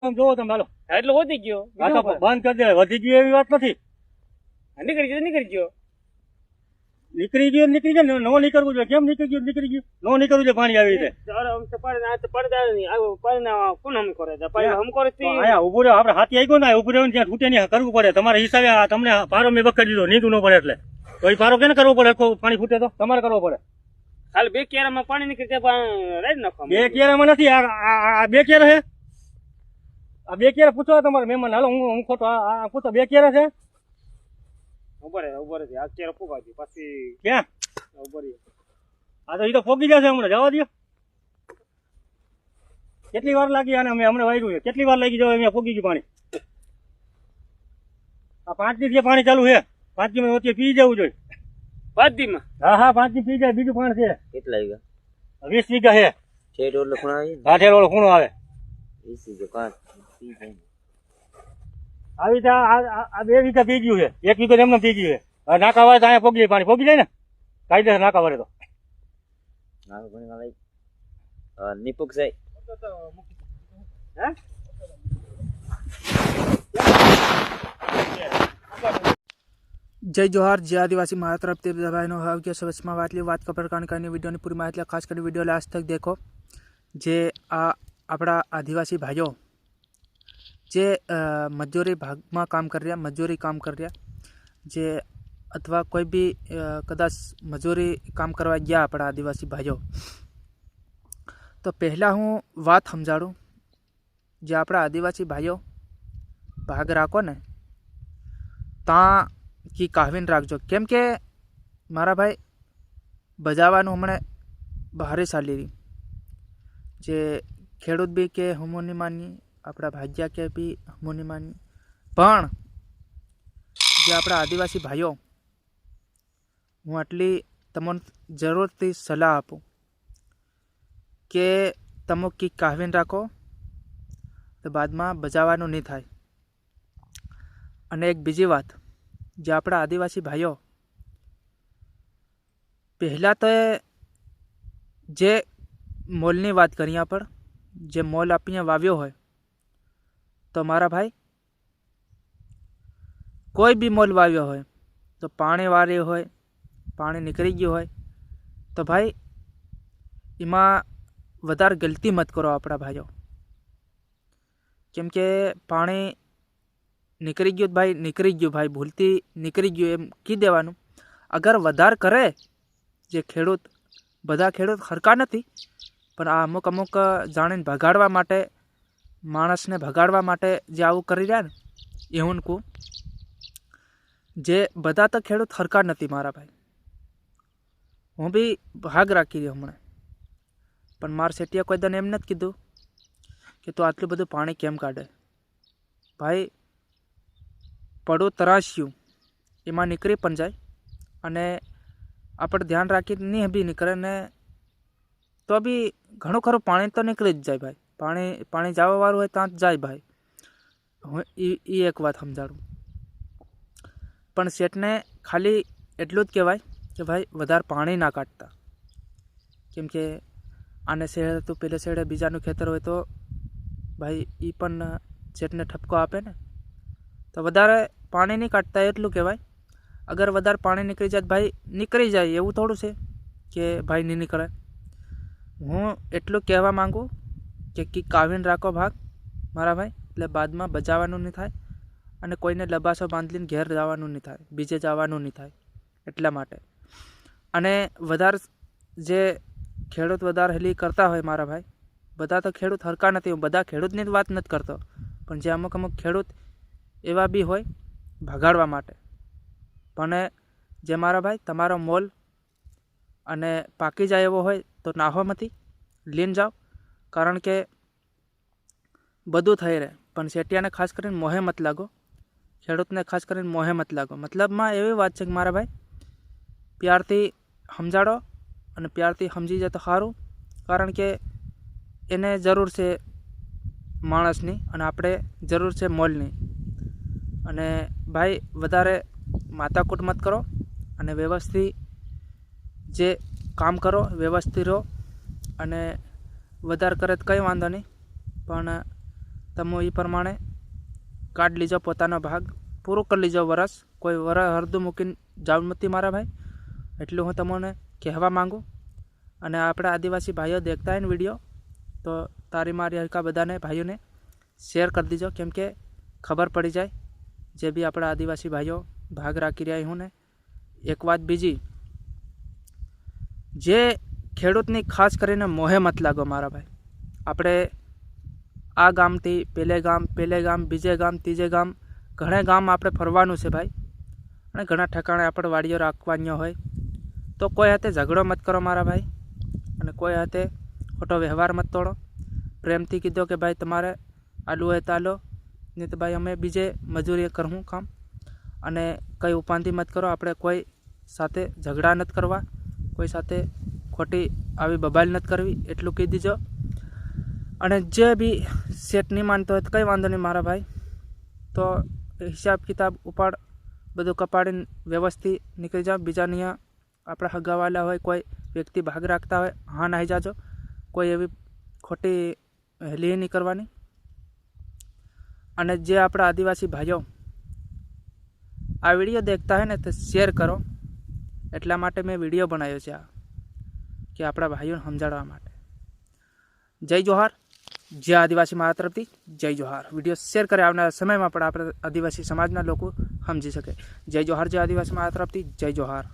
જોવો તમે હાલો એટલે વધી ગયો બંધ કરી દે વધી ગયું એવી વાત નથી નીકળી ગયો નીકળી ગયો ન નીકળવું જોઈએ કેમ નીકળી ગયું ન નીકળવું જોઈએ પાણી આવી રીતે અહીંયા ઉભું રહ્યો આપડે હાથી આવી ગયો ને ઉભું રહ્યું ત્યાં છૂટે નહીં કરવું પડે તમારા હિસાબે તમને પારો મેં બકડી દીધો નીકળવું ન પડે એટલે તો એ પારો કેને કરવો પડે પાણી ફૂટે તો તમારે કરવો પડે ખાલી 2 કેરામાં પાણી નીકળી રાઈ નાખો 2 કેરામાં નથી આ 2 કેરા છે આ 2 કેરા પૂછો તમારે મહેમાન હાલો હું ખોટો આ પૂછો 2 કેરા છે ઉભો રહે આ કેરો ફૂગાવજો પછી ક્યાં ઉભો રહે આ તો એ તો ફોગી જશે હમણાં જવા દો કેટલી વાર લાગી આને અમે હમણાં વાગ્યું છે કેટલી વાર લાગી જવા અહીંયા ફોગી ગયું પાણી આ 5 દિવસથી પાણી ચાલુ છે 5 દિવસ વચ્ચે પી જવું જોઈએ 5 દીમાં હા 5 દી પી જાય બીજું પાણી છે કેટલા વીઘા 20 વીઘા છે ઠેઠ ઓલો ખૂણો આવે હા ઠેઠ ઓલો ખૂણો આવે 20 વીઘા 5 પી જાય આવી રીતે આ 2 વીઘા પી ગયું છે 1 વીઘો એમને પી ગયું છે હવે નાકા વાળે તો અહીંયા ફોગી જાય પાણી ફોગી જાય ને કાયદેસર નાકા વાળે તો નાકા પાણી લઈ નિપુક સાહેબ जय जोहार जय आदिवासी मारा तरफ भाई के सवचमा बात कपर करनी वीडियो पूरी माहिती खास कर वीडियो लास्ट तक देखो जे आपड़ा आदिवासी भाइयों जे मजूरी भाग में काम कर रहा मजूरी काम कर रहा जे अथवा कोई भी कदाच मजूरी काम करवा गया अपना आदिवासी भाइयों तो पहला हूँ बात समझाड़ू जे अपना आदिवासी भाइयों भाग राखो ने ता की कावीन राखजो केम के मारा भाई बजावानुं हमणे भारे चाली रही जे खेडूत बी के हमो नहीं मानी अपना भाग्या के भी हमो नहीं मानी पण जे अपना आदिवासी भाइयों हूँ आटली तमोने जरूरथी सलाह आपू के तमो की कावीन राखो तो बाद में बजावानुं नहीं थाय। अने एक बीजी बात जे अपना आदिवासी भाइयों पहला तो जे मोलनी बात करी यहाँ पर जे मोल आप वाव्यो हो तो मारा भाई कोई भी मोल वाव्यो हो तो पानी वारे हो पानी निकली गयो हो तो भाई इमा वधारे गलती मत करो अपना भाइयों केम के पानी निकली गयो भाई भूलती निकली गयो एम की देवानुं। अगर वधार करे जे खेडूत बधा खेडूत हरका नथी पण आ अमुक अमुक जाणीने भगाड़वा माटे माणसने भगाड़वा माटे जे आवुं करी रह्या ने एवुं को जे बधा तो खेडूत हरका नथी मारा भाई हूँ भी भाग राखी रह्यो हमणे पण मार सेटिया कोई दने एम नथी कीधुं कि तो आटલું બધું पाणी केम काढे भाई पड़ो तराश्यू एमां निकली पण जाय अने आपणे ध्यान राखी नहीं भी निकळे ने तो भी घणो खरो पाणी तो निकली ज जाय भाई पाणी जावा वाळुं होय तां ज जाय भाई। ई एक वात समजाडुं पण सेठने खाली एटलुं ज कहेवाय कि भाई वधारे पाणी ना काढता केम के आने शेड़े तो पेले शेड़े बीजानुं खेतर होय तो भाई ई पण सेठने ठपको आपे ने तो वधारे पाणी नहीं काटता एटलुं कहेवाय। अगर वधारे पाणी निकली जाए भाई निकली जाए एवं थोड़ू है कि भाई नहीं निकले। हूँ एटलुं कहेवा मांगू कि कावीन राखो भाग मारा भाई એટલે બાદમાં બજાવવાનું नहीं थाय અને કોઈને લબાસો બાંધીને ઘેર જવાનું नहीं थाय बीजे જવાનું नहीं थाय એટલા માટે। અને વધારે જે ખેડૂત વધારે હેલી કરતા હોય મારા ભાઈ બધા તો ખેડૂત હરકા નથી હું બધા ખેડૂતની જ વાત નથી કરતો પણ જે અમુક અમુક ખેડૂત एवा भी होय भगाड़वा माटे पण जे मारा भाई तमारो मोल अने पाकी जाए एवो होय तो नाहो मती लीन जाओ कारण के बधुं थई रहे पण सेटियाने खास करीने मोहे मत लागो खेडूतने खास करीने मोहे मत लागो। मतलब में एवी वात छे के मारा भाई प्यारथी समजाड़ो अने प्यारथी समजी जाए तो सारूं कारण के एने जरूर छे माणसनी अने आपणे जरूर छे मोलनी। अने भाई वधारे माथाकूट मत करो अने व्यवस्थित जे काम करो व्यवस्थित रहो अने वधारे करे तो कई वांधो नहीं पण તમે એ પ્રમાણે કાઢ લીજો પોતાનો ભાગ પૂરો કરી લીજો વરસ કોઈ હરદું મૂકીને જાવ નથી મારા ભાઈ એટલું હું તમને કહેવા માગું અને આપણા આદિવાસી ભાઈઓ દેખતા હોય ને વિડીયો તો તારી મારી હરકા બધાને ભાઈઓને શેર કરી દીજો કેમ કે ખબર પડી જાય જે બી આપણા આદિવાસી ભાઈઓ ભાગ રાખી રહ્યા હું ને એક વાત બીજી જે ખેડૂતની ખાસ કરીને મોહે મત લાગો મારા ભાઈ આપણે આ ગામથી પેલે ગામ બીજે ગામ ત્રીજે ગામ ઘણા ગામ આપણે ફરવાનું છે ભાઈ અને ઘણા ઠેકાણે આપણે વાડીઓ રાખવાની હોય તો કોઈ હાથે ઝઘડો મત કરો મારા ભાઈ અને કોઈ હાથે ખોટો વ્યવહાર મત તોડો પ્રેમથી કીધો કે ભાઈ તમારે આલુ હોય તો આલો નહીં તો ભાઈ અમે બીજે મજૂરી કરવું કામ અને કંઈ ઉપાધિ મત કરો આપણે કોઈ સાથે ઝઘડા નથી કરવા કોઈ સાથે ખોટી આવી બબાલ નથી કરવી એટલું કહી દીજો અને જે બી સેટ નહીં માનતો હોય તો કંઈ વાંધો નહીં મારા ભાઈ તો હિસાબ કિતાબ ઉપાડ બધું કપાડીને વ્યવસ્થિત નીકળી જાઓ બીજાની આપણા હગાવાલા હોય કોઈ વ્યક્તિ ભાગ રાખતા હોય હા નાહી જાજો કોઈ એવી ખોટી હેલી નહીં કરવાની અને જે આપણા આદિવાસી ભાઈઓ આ વિડીયો દેખતા હોય ને તો શેર કરો એટલા માટે મેં વિડીયો બનાવ્યો છે આ કે આપણા ભાઈઓને સમજાડવા માટે જય જોહાર જય આદિવાસી મારા તરફથી જય જોહાર વિડીયો શેર કરે આવનારા સમયમાં પણ આપણે આદિવાસી સમાજના લોકો સમજી શકે જય જોહાર જય આદિવાસી મારા તરફથી જય જોહાર